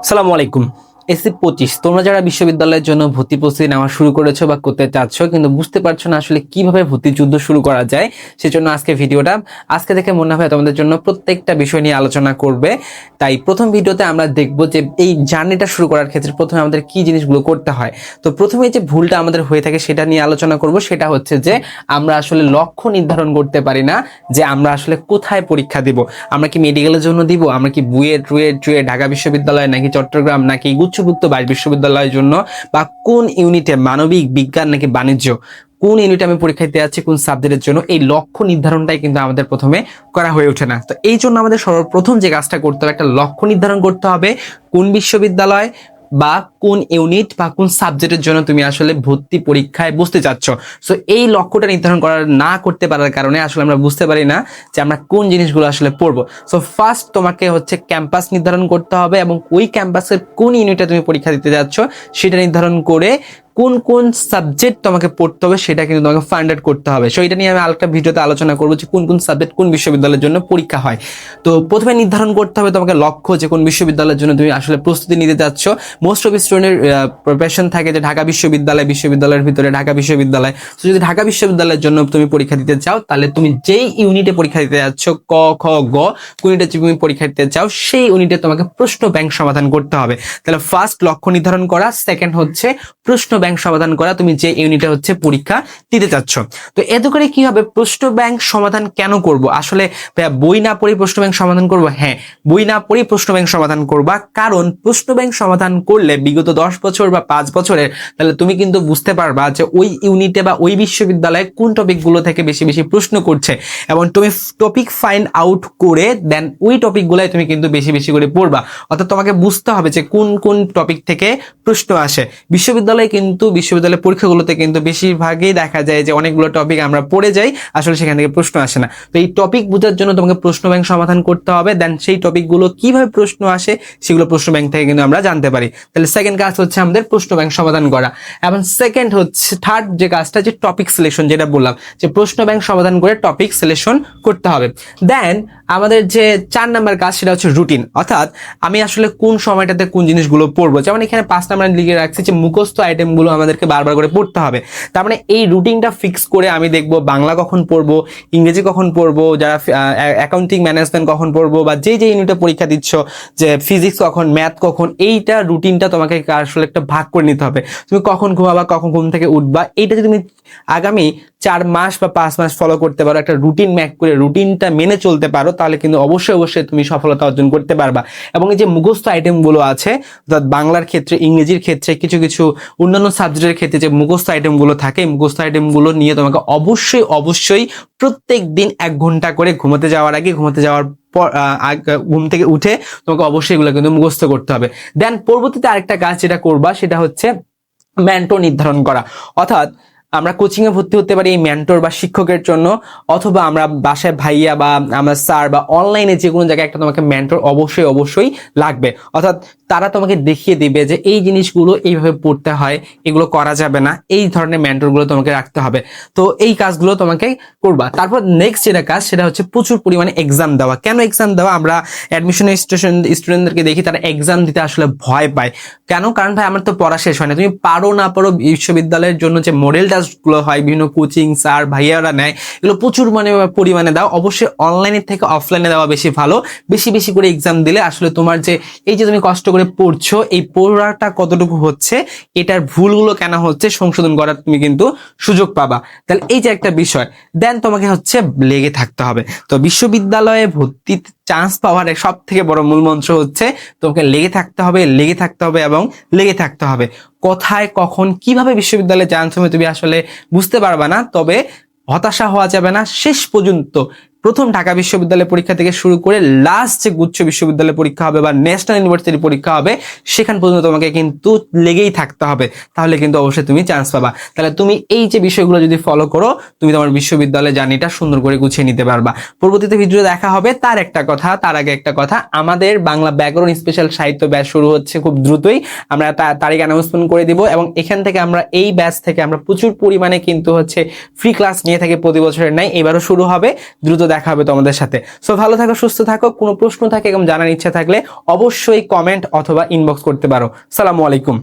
আসসালামু আলাইকুম। এসি 25 তোমরা যারা বিশ্ববিদ্যালয়ের জন্য ভর্তি প্রস্তুতি নেওয়া শুরু করেছো বা করতে চাচ্ছ কিন্তু বুঝতে পারছো না আসলে কিভাবে ভর্তি যুদ্ধ শুরু করা যায়, সেজন্য আজকে দেখে মনে হয় তোমাদের জন্য প্রত্যেকটা বিষয় নিয়ে আলোচনা করবে। তাই প্রথম ভিডিওতে আমরা দেখবো যে এই জার্নিটা শুরু করার ক্ষেত্রে প্রথমে আমাদের কি জিনিসগুলো করতে হয়। তো প্রথমে যে ভুলটা আমাদের হয়ে থাকে সেটা নিয়ে আলোচনা করব। সেটা হচ্ছে যে আমরা আসলে লক্ষ্য নির্ধারণ করতে পারি না যে আমরা আসলে কোথায় পরীক্ষা দিব। আমরা কি মেডিকেলের জন্য দিব, আমরা কি বুয়েট রুয়েট জুয়ে ঢাকা বিশ্ববিদ্যালয় নাকি চট্টগ্রাম নাকি গুচ্ছভুক্ত 22 বিশ্ববিদ্যালয়ের জন্য, বা কোন ইউনিটে মানবিক বিজ্ঞান নাকি বাণিজ্য, কোন ইউনিটে আমি পরীক্ষা দিতে যাচ্ছি কোন সাবজেক্টের জন্য, এই লক্ষ্য নির্ধারণটাই কিন্তু আমাদের প্রথমে করা হয়ে ওঠে না। তো এই জন্য আমাদের সর্বপ্রথম যে কাজটা করতে হবে, একটা লক্ষ্য নির্ধারণ করতে হবে কোন বিশ্ববিদ্যালয় বা কোন ইউনিট বা কোন সাবজেক্টের জন্য তুমি আসলে ভর্তি পরীক্ষায় বসতে চাচ্ছ। সো এই লক্ষ্যটা নির্ধারণ না করতে পারার কারণে আসলে আমরা বুঝতে পারি না যে আমরা কোন জিনিসগুলো আসলে পড়বো। সো ফার্স্ট তোমাকে হচ্ছে ক্যাম্পাস নির্ধারণ করতে হবে এবং ওই ক্যাম্পাসের কোন ইউনিটে তুমি পরীক্ষা দিতে যাচ্ছ সেটা নির্ধারণ করে কোন কোন সাবজেক্ট তোমাকে পড়তে হবে সেটা কিন্তু তোমাকে ফাইন্ড আউট করতে হবে। সো এটা নিয়ে আমি আরেকটা ভিডিওতে আলোচনা করবো যে কোন কোন সাবজেক্ট কোন বিশ্ববিদ্যালয়ের জন্য পরীক্ষা হয়। তো প্রথমে নির্ধারণ করতে হবে তোমাকে লক্ষ্য, যে কোন বিশ্ববিদ্যালয়ের জন্য তুমি আসলে প্রস্তুতি নিতে যাচ্ছ। মোস্ট অফ স্টুডেন্টের প্রিপারেশন থাকে যে ঢাকা বিশ্ববিদ্যালয়ের ভিতরে ঢাকা বিশ্ববিদ্যালয়। তো যদি ঢাকা বিশ্ববিদ্যালয়ের জন্য তুমি পরীক্ষা দিতে চাও তাহলে তুমি যেই ইউনিটে পরীক্ষা দিতে যাচ্ছ ক খ গ কোন ইউনিটে তুমি পরীক্ষা দিতে চাও সেই ইউনিটে তোমাকে প্রশ্ন ব্যাংক সমাধান করতে হবে। তাহলে ফার্স্ট লক্ষ্য নির্ধারণ করা, সেকেন্ড হচ্ছে প্রশ্ন ব্যাংক সমাধান করা তুমি যে ইউনিটে হচ্ছে পরীক্ষা দিতে চাচ্ছ। তো এত করে কি হবে, প্রশ্ন ব্যাংক সমাধান কেন করব? আসলে বই না পড়ে প্রশ্ন ব্যাংক সমাধান করব? হ্যাঁ, বই না পড়ে প্রশ্ন ব্যাংক সমাধান করবা, কারণ প্রশ্ন ব্যাংক সমাধান করলে বিগত 10 বছর বা 5 বছরের তাহলে তুমি কিন্তু বুঝতে পারবা যে ওই ইউনিটে বা ওই বিশ্ববিদ্যালয়ে কোন টপিকগুলো থেকে বেশি বেশি প্রশ্ন করছে, এবং তুমি টপিক ফাইন্ড আউট করে দেন ওই টপিকগুলোই তুমি কিন্তু বেশি বেশি করে পড়বা। অর্থাৎ তোমাকে বুঝতে হবে যে কোন কোন টপিক থেকে প্রশ্ন আসে। বিশ্ববিদ্যালয়ের পরীক্ষাগুলোতে কিন্তু বেশিরভাগই দেখা যায় যে অনেকগুলো টপিক আমরা পড়ে যাই, আসলে সেখান থেকে প্রশ্ন আসে না। তো এই টপিক বোঝার জন্য তোমাকে প্রশ্ন ব্যাংক সমাধান করতে হবে, দেন সেই টপিকগুলো কিভাবে প্রশ্ন আসে সেগুলো প্রশ্ন ব্যাংক থেকে কিন্তু আমরা জানতে পারি। তাহলে সেকেন্ড কাজ হচ্ছে আমাদের প্রশ্ন ব্যাংক সমাধান করা। এবং থার্ড যে কাজটা, যে টপিক সিলেকশন, যেটা বললাম যে প্রশ্ন ব্যাংক সমাধান করে টপিক সিলেকশন করতে হবে। দেন আমাদের যে 4 নাম্বার কাজ সেটা হচ্ছে রুটিন, অর্থাৎ আমি আসলে কোন সময়টাতে কোন জিনিসগুলো পড়বো। যেমন এখানে 5 নাম্বার লিখে রাখছি যে মুখস্থ আইটেমগুলো আমাদেরকে বারবার করে পড়তে হবে। তার মানে এই রুটিনটা ফিক্স করে আমি দেখবো বাংলা কখন পড়বো, ইংরেজি কখন পড়বো, যারা অ্যাকাউন্টিং ম্যানেজমেন্ট কখন পড়বো, বা যে ইউনিটে পরীক্ষা দিচ্ছ যে ফিজিক্স কখন, ম্যাথ কখন, এইটা রুটিনটা তোমাকে আসলে একটা ভাগ করে নিতে হবে। তুমি কখন ঘুমাবা, কখন ঘুম থেকে উঠবা, এইটা যদি তুমি আগামী 4 মাস বা 5 মাস ফলো করতে পারো, একটা রুটিন ম্যাক করে রুটিনটা মেনে চলতে পারো, তাহলে কিন্তু অবশ্যই তুমি সফলতা অর্জন করতে পারবা। এবং এই যে মুখস্থ আইটেমগুলো আছে, অর্থাৎ বাংলার ক্ষেত্রে, ইংরেজির ক্ষেত্রে, কিছু কিছু অন্যান্য সাবজেক্টের ক্ষেত্রে যে মুখস্থ আইটেমগুলো থাকে, মুখস্থ আইটেমগুলো নিয়ে তোমাকে অবশ্যই প্রত্যেক দিন 1 ঘন্টা করে ঘুমাতে যাওয়ার আগে, ঘুমাতে যাওয়ার পর, ঘুম থেকে উঠে তোমাকে অবশ্যই এগুলো কিন্তু মুখস্থ করতে হবে। দেন পরবর্তীতে আরেকটা কাজ যেটা করবা সেটা হচ্ছে মেন্টর নির্ধারণ করা। অর্থাৎ আমরা কোচিং এ ভর্তি হতে পারি এই মেন্টর বা শিক্ষকের জন্য, অথবা আমরা বাসায় ভাইয়া বা আমরা স্যার বা অনলাইনে যে কোনো জায়গায় একটা তোমাকে মেন্টর অবশ্যই লাগবে। অর্থাৎ তারা তোমাকে দেখিয়ে দিবে যে এই জিনিসগুলো এইভাবে পড়তে হয়, এগুলো করা যাবে না, এই ধরনের মেন্টরগুলো তোমাকে রাখতে হবে। তো এই কাজগুলো তোমাকে করবা। তারপর নেক্সট যেটা কাজ সেটা হচ্ছে প্রচুর পরিমাণে এক্সাম দেওয়া। কেন এক্সাম দেওয়া? আমরা অ্যাডমিশনের স্টুডেন্টদেরকে দেখি তারা এক্সাম দিতে আসলে ভয় পায়। কেন? কারণ ভাই আমার তো পড়া শেষ হয় না। তুমি পারো না পারো, বিশ্ববিদ্যালয়ের জন্য যে মডেল টেস্টগুলো হয় বিভিন্ন কোচিং স্যার ভাইয়ারা নেয়, এগুলো প্রচুর পরিমাণে দাও। অবশ্যই অনলাইনের থেকে অফলাইনে দেওয়া বেশি ভালো। বেশি করে এক্সাম দিলে আসলে তোমার যে এই যে তুমি কষ্ট করে পড়ছো, এই পড়াটা কতটুকু হচ্ছে, এটার ভুলগুলো কেন হচ্ছে সংশোধন করার তুমি কিন্তু সুযোগ পাবা। তাহলে এই যে একটা বিষয়। দেন তোমাকে হচ্ছে লেগে থাকতে হবে। তো বিশ্ববিদ্যালয়ে ভর্তিতে চান্স পাওয়ার সব থেকে বড় মূল মন্ত্র হচ্ছে তোমাকে লেগে থাকতে হবে এবং লেগে থাকতে হবে। কোথায় কখন কিভাবে বিশ্ববিদ্যালয়ে চান্স হবে তুমি আসলে বুঝতে পারবা না, তবে হতাশা হওয়া যাবে না। শেষ পর্যন্ত প্রথম ঢাকা বিশ্ববিদ্যালয় পরীক্ষা থেকে শুরু করে লাস্ট যে গুচ্ছ বিশ্ববিদ্যালয় পরীক্ষা হবে বা ন্যাশনাল ইউনিভার্সিটি পরীক্ষা হবে, সেখান পর্যন্ত তোমাকে কিন্তু লেগেই থাকতে হবে, তাহলে কিন্তু অবশ্যই তুমি চান্স পাবা। তাহলে তুমি এই যে বিষয়গুলো যদি ফলো করো, তুমি তোমার বিশ্ববিদ্যালয় জার্নিটা সুন্দর করে গুছিয়ে নিতে পারবা। পরবর্তীতে ভিডিও দেখা হবে। তার আগে একটা কথা, আমাদের বাংলা ব্যাকরণ স্পেশাল সাহিত্য ব্যাচ শুরু হচ্ছে খুব দ্রুতই। আমরা তারিখ অ্যানাউন্সমেন্ট করে দিব, এবং এখান থেকে আমরা এই ব্যাচ থেকে আমরা প্রচুর পরিমাণে কিন্তু হচ্ছে ফ্রি ক্লাস নিয়ে থাকি প্রতি বছরের নাই, এবারও শুরু হবে। দ্রুত দেখা হবে তোমাদের সাথে। সো ভালো থাকো, সুস্থ থাকো। কোনো প্রশ্ন থাকে এবং জানার ইচ্ছা থাকলে অবশ্যই কমেন্ট অথবা ইনবক্স করতে পারো। আসসালামু আলাইকুম।